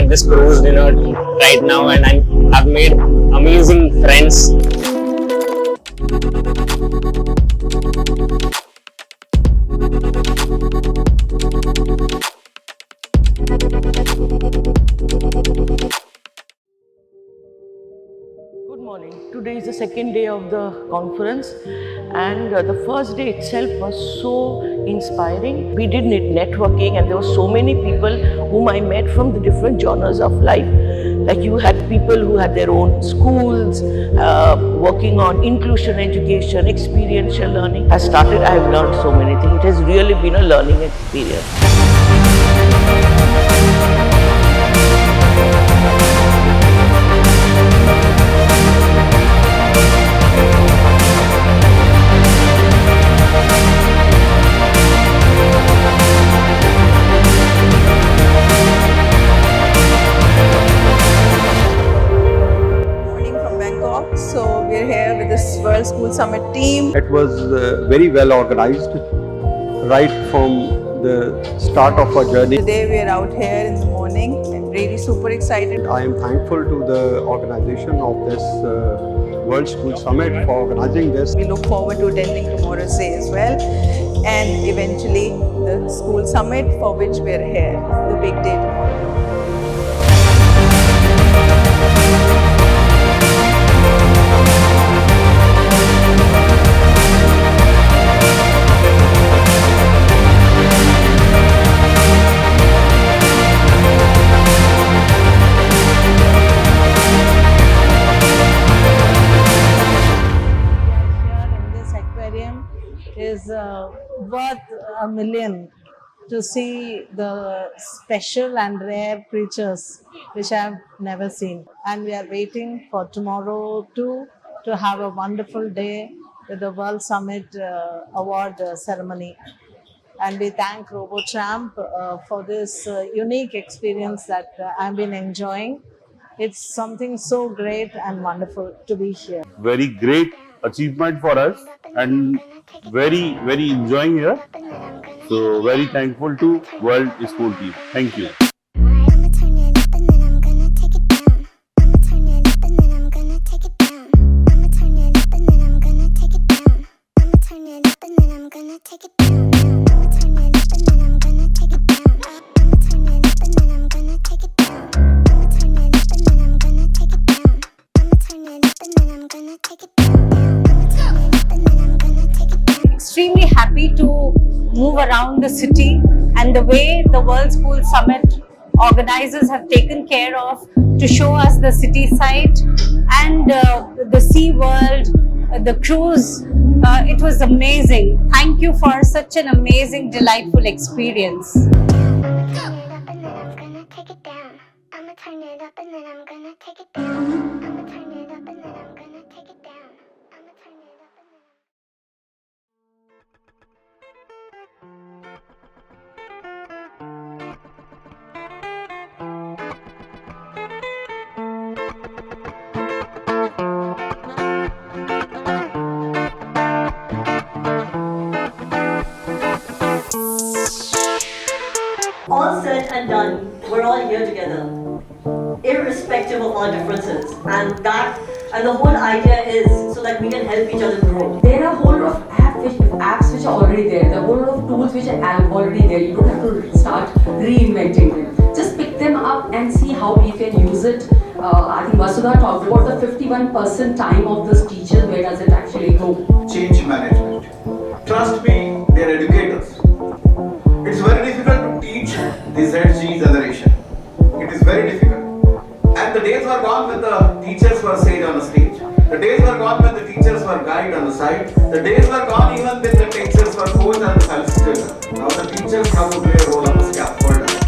just cruised, right now, and I've made amazing friends. Good morning. Today is the second day of the conference, and the first day itself was so inspiring. We did networking, and there were so many people whom I met from the different genres of life. Like you had people who had their own schools, working on inclusion education, experiential learning. I have learned so many things. It has really been a learning experience. From Bangkok. So we're here with this World School Summit team. It was very well organized right from the start of our journey. Today we're out here in the morning and really super excited. I am thankful to the organization of this World School Summit for organizing this. We look forward to attending tomorrow's day as well, and eventually the school summit for which we're here, the big day tomorrow. Aquarium is worth a million to see the special and rare creatures which I have never seen. And we are waiting for tomorrow too to have a wonderful day with the World Summit Award ceremony. And we thank RoboTramp for this unique experience that I've been enjoying. It's something so great and wonderful to be here. Very great achievement for us and very enjoying here. So very thankful to World School team. Thank you. Extremely happy to move around the city, and the way the World School Summit organizers have taken care of to show us the city site and the sea world, the cruise. It was amazing. Thank you for such an amazing, delightful experience. All said and done, we're all here together, irrespective of our differences, and the whole idea is so that we can help each other grow. There are a whole lot of apps which are already there. There are a whole lot of tools which are already there. You don't have to start reinventing them. Just pick them up and see how we can use it. I think Vasudha talked about the 51% time of this teacher. Where does it actually go? Change management. Trust me, they're educators. It's very difficult to teach the ZG generation. It is very difficult. And the days were gone when the teachers were sage on the stage. The days were gone when the teachers were guide on the side. The days were gone even when the teachers were coach on the facilitator. Now the teachers have to play a role on the scaffold.